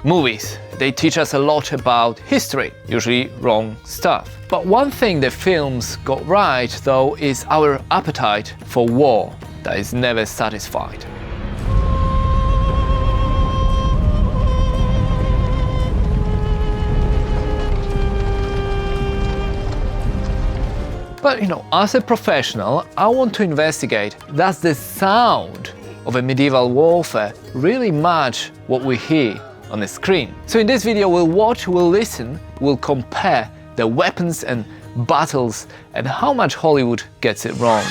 Movies, they teach us a lot about history, usually wrong stuff. But one thing the films got right, though, is our appetite for war that is never satisfied. But as a professional, I want to investigate, does the sound of a medieval warfare really match what we hear on the screen? So in this video we'll watch, we'll listen, we'll compare the weapons and battles and how much Hollywood gets it wrong.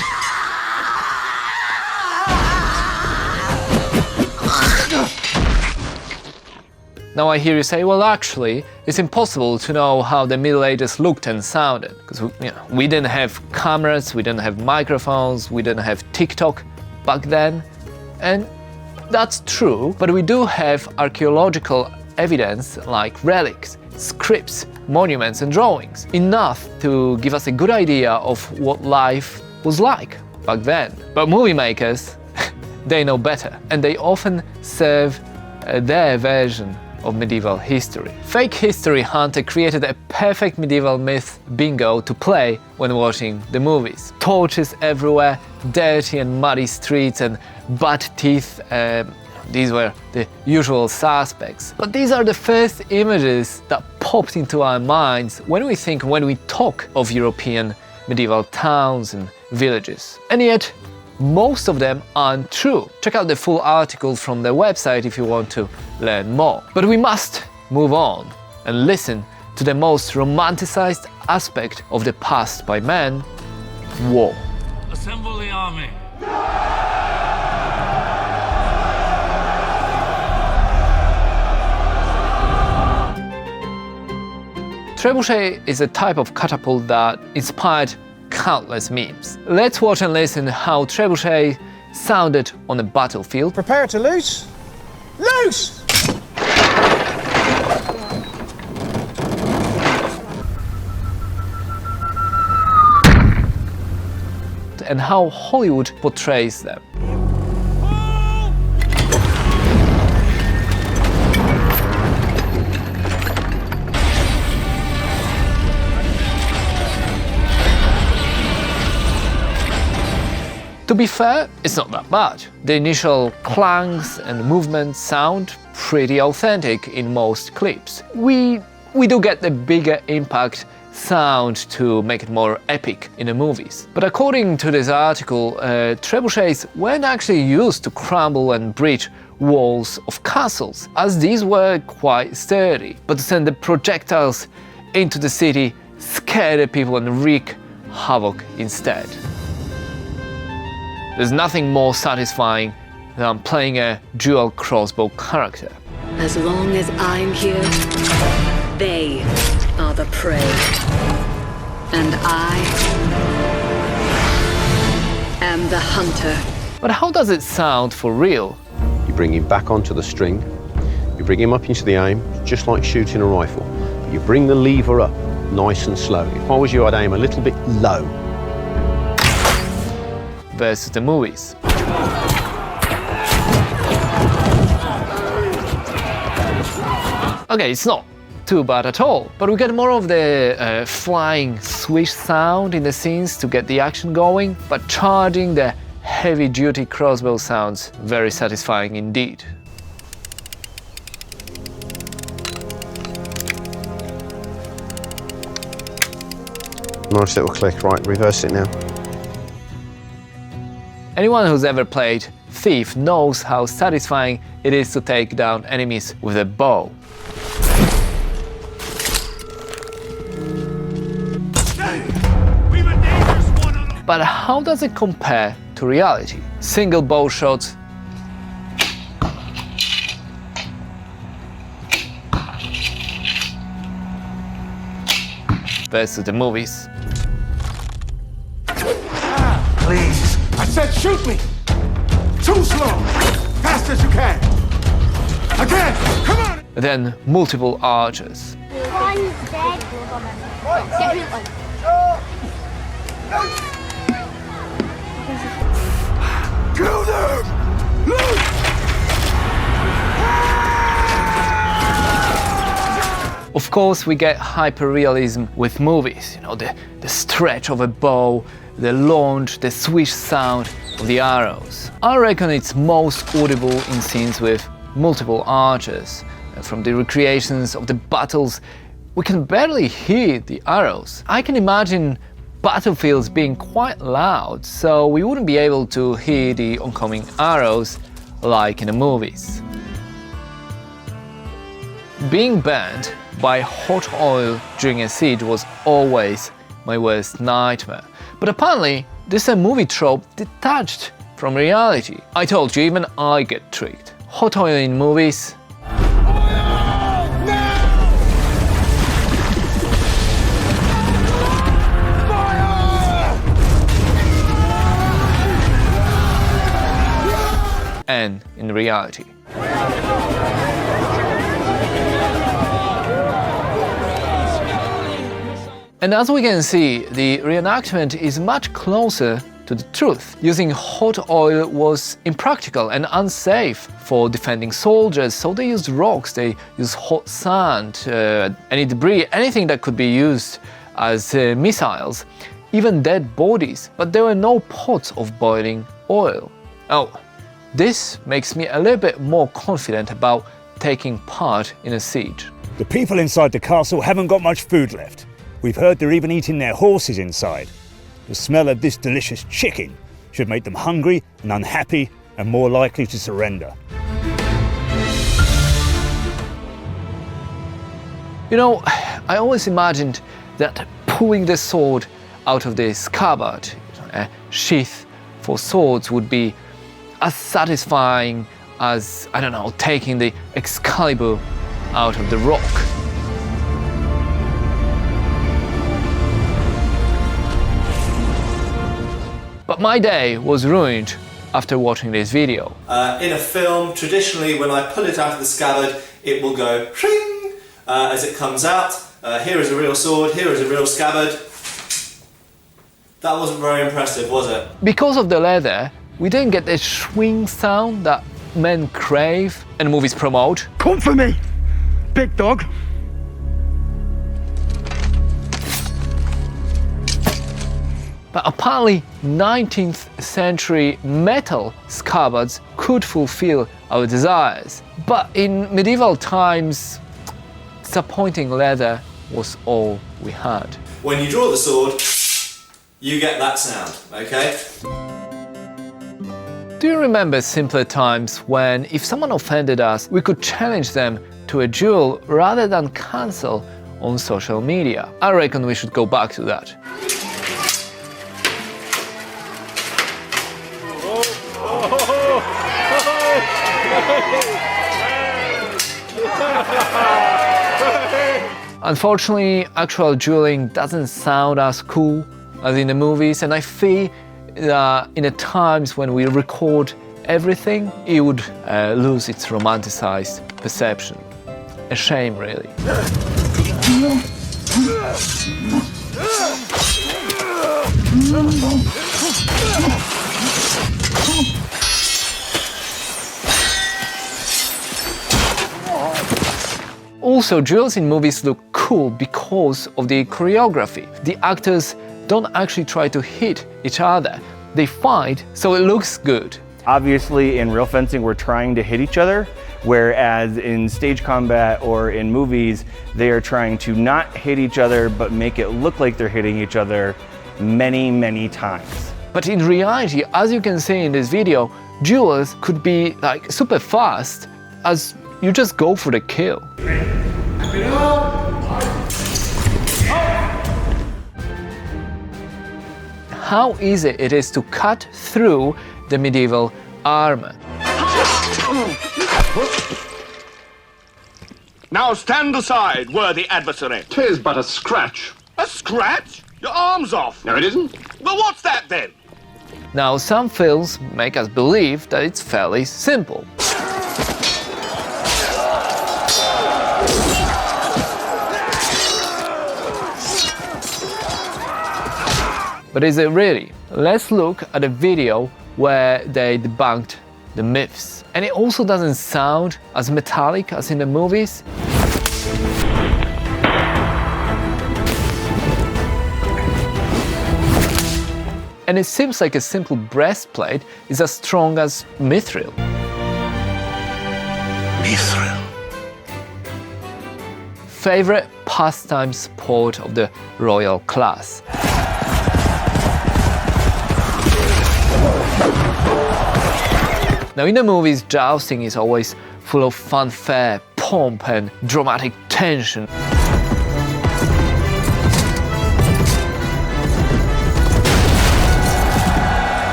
Now I hear you say, well actually, it's impossible to know how the Middle Ages looked and sounded, because we didn't have cameras, we didn't have microphones, we didn't have TikTok back then, and that's true, but we do have archaeological evidence like relics, scripts, monuments and drawings, enough to give us a good idea of what life was like back then. But movie makers, they know better, and they often serve their version of medieval history. Fake History Hunter created a perfect medieval myth bingo to play when watching the movies. Torches everywhere, dirty and muddy streets and bad teeth. These were the usual suspects. But these are the first images that popped into our minds when we talk of European medieval towns and villages. And yet, most of them aren't true. Check out the full article from their website if you want to learn more. But we must move on and listen to the most romanticized aspect of the past by men: war. Assemble the army. Trebuchet is a type of catapult that inspired countless memes. Let's watch and listen how trebuchet sounded on the battlefield. Prepare to loose. Loose! And how Hollywood portrays them. To be fair, it's not that bad. The initial clangs and movements sound pretty authentic in most clips. We do get the bigger impact sound to make it more epic in the movies. But according to this article, trebuchets weren't actually used to crumble and breach walls of castles, as these were quite sturdy, but to send the projectiles into the city, scare the people and wreak havoc instead. There's nothing more satisfying than playing a dual crossbow character. As long as I'm here, they are the prey. And I am the hunter. But how does it sound for real? You bring him back onto the string, you bring him up into the aim, just like shooting a rifle. You bring the lever up nice and slow. If I was you, I'd aim a little bit low. Versus the movies. Okay, it's not too bad at all, but we get more of the flying swish sound in the scenes to get the action going, but charging the heavy-duty crossbow sounds very satisfying indeed. Nice little click, right, reverse it now. Anyone who's ever played Thief knows how satisfying it is to take down enemies with a bow. But how does it compare to reality? Single bow shots, versus the movies. Please. I said shoot me! Too slow! Fast as you can! Again! Come on! Then multiple archers. One's dead. Kill them! Look! Of course, we get hyper-realism with movies, you know, the stretch of a bow, the launch, the swish sound of the arrows. I reckon it's most audible in scenes with multiple archers. From the recreations of the battles, we can barely hear the arrows. I can imagine battlefields being quite loud, so we wouldn't be able to hear the oncoming arrows like in the movies. Being burned by hot oil during a siege was always my worst nightmare. But apparently, this is a movie trope detached from reality. I told you, even I get tricked. Hot oil in movies. And in reality. And as we can see, the reenactment is much closer to the truth. Using hot oil was impractical and unsafe for defending soldiers, so they used rocks, they used hot sand, any debris, anything that could be used as missiles, even dead bodies, but there were no pots of boiling oil. Oh, this makes me a little bit more confident about taking part in a siege. The people inside the castle haven't got much food left. We've heard they're even eating their horses inside. The smell of this delicious chicken should make them hungry and unhappy and more likely to surrender. You know, I always imagined that pulling the sword out of the scabbard, a sheath for swords, would be as satisfying as, I don't know, taking the Excalibur out of the rock. But my day was ruined after watching this video. In a film, traditionally when I pull it out of the scabbard, it will go shing as it comes out. Here is a real sword, here is a real scabbard. That wasn't very impressive, was it? Because of the leather, we didn't get the swing sound that men crave and movies promote. Come for me, big dog. But apparently 19th century metal scabbards could fulfill our desires. But in medieval times, disappointing leather was all we had. When you draw the sword, you get that sound, okay? Do you remember simpler times when, if someone offended us, we could challenge them to a duel rather than cancel on social media? I reckon we should go back to that. Unfortunately, actual dueling doesn't sound as cool as in the movies, and I fear that in the times when we record everything, it would lose its romanticized perception. A shame, really. Also, duels in movies look cool because of the choreography. The actors don't actually try to hit each other. They fight, so it looks good. Obviously, in real fencing, we're trying to hit each other, whereas in stage combat or in movies, they are trying to not hit each other, but make it look like they're hitting each other many, many times. But in reality, as you can see in this video, duels could be like super fast, as you just go for the kill. How easy it is to cut through the medieval armor. Now stand aside, worthy adversary. 'Tis but a scratch. A scratch? Your arm's off. No, it isn't. Well, what's that then? Now, some films make us believe that it's fairly simple. But is it really? Let's look at a video where they debunked the myths. And it also doesn't sound as metallic as in the movies. And it seems like a simple breastplate is as strong as mithril. Mithril. Favorite pastime sport of the royal class. Now in the movies, jousting is always full of fanfare, pomp and dramatic tension.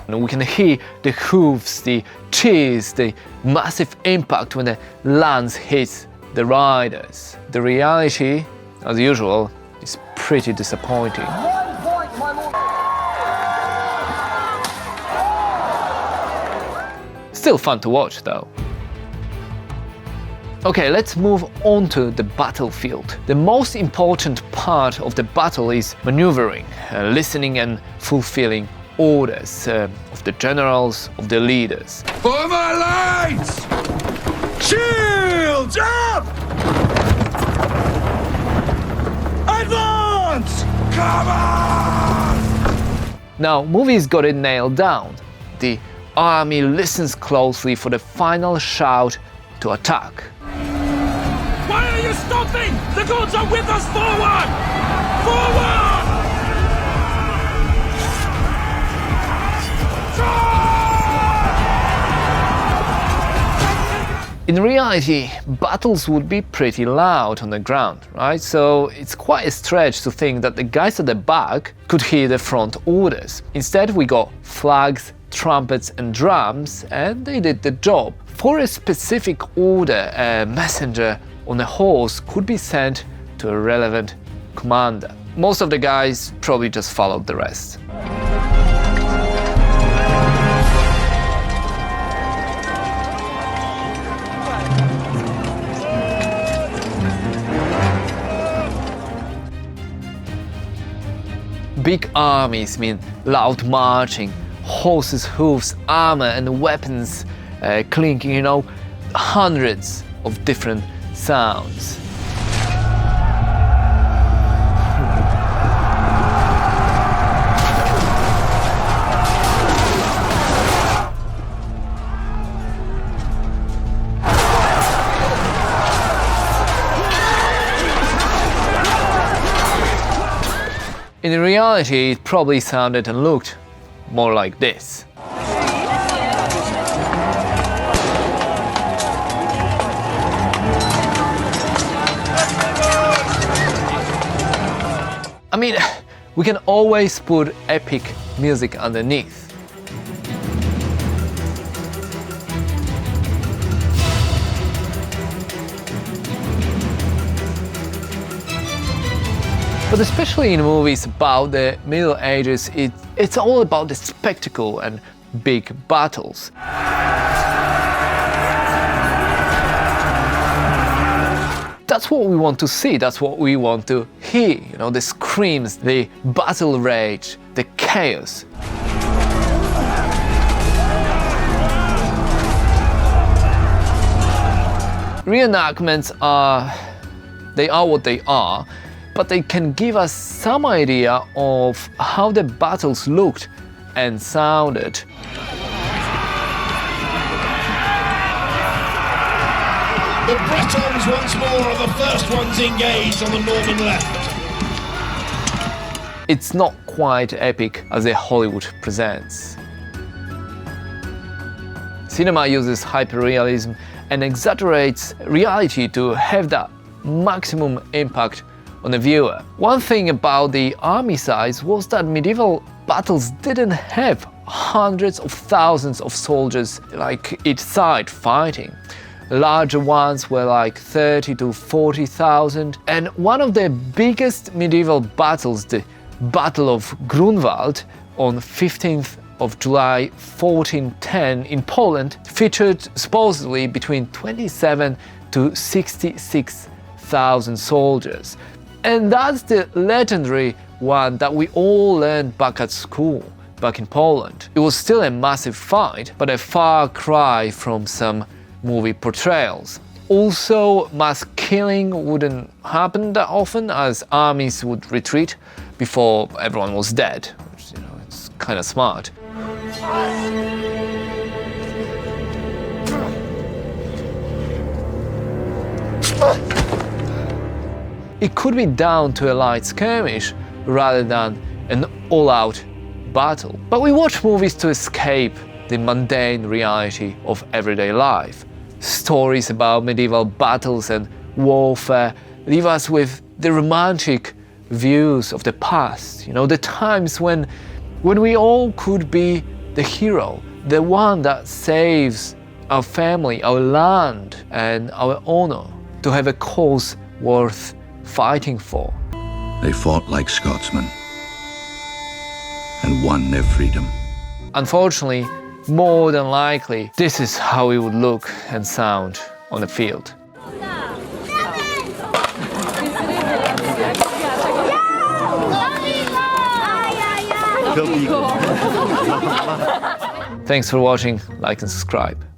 And we can hear the hooves, the cheers, the massive impact when the lance hits the riders. The reality, as usual, is pretty disappointing. Still fun to watch though. Okay, let's move on to the battlefield. The most important part of the battle is maneuvering, listening and fulfilling orders of the generals, of the leaders. For my lines! Shields up! Advance! Come on! Now, movies got it nailed down. The army listens closely for the final shout to attack. Why are you stopping? The gods are with us! Forward! Forward! In reality, battles would be pretty loud on the ground, right? So it's quite a stretch to think that the guys at the back could hear the front orders. Instead, we got flags, trumpets and drums, and they did the job. For a specific order, a messenger on a horse could be sent to a relevant commander. Most of the guys probably just followed the rest. Big armies mean loud marching, horses' hooves, armor and weapons clinking, you know, hundreds of different sounds. In reality, it probably sounded and looked more like this. I mean, we can always put epic music underneath. But especially in movies about the Middle Ages, it's all about the spectacle and big battles. That's what we want to see, that's what we want to hear, you know, the screams, the battle rage, the chaos. Reenactments are what they are, but they can give us some idea of how the battles looked and sounded. The Bretons once more are the first ones engaged on the Norman left. It's not quite epic as the Hollywood presents. Cinema uses hyperrealism and exaggerates reality to have that maximum impact on the viewer. One thing about the army size was that medieval battles didn't have hundreds of thousands of soldiers like each side fighting. Larger ones were like 30 to 40,000, and one of the biggest medieval battles, the Battle of Grunwald on 15th of July 1410 in Poland, featured supposedly between 27 to 66,000 soldiers. And that's the legendary one that we all learned back at school, back in Poland. It was still a massive fight, but a far cry from some movie portrayals. Also, mass killing wouldn't happen that often as armies would retreat, before everyone was dead, which, you know, it's kind of smart. It could be down to a light skirmish rather than an all-out battle. But we watch movies to escape the mundane reality of everyday life. Stories about medieval battles and warfare leave us with the romantic views of the past, you know, the times when we all could be the hero, the one that saves our family, our land and our honor, to have a cause worth fighting for. They fought like Scotsmen and won their freedom. Unfortunately, more than likely, this is how it would look and sound on the field. Thanks for watching, like and subscribe.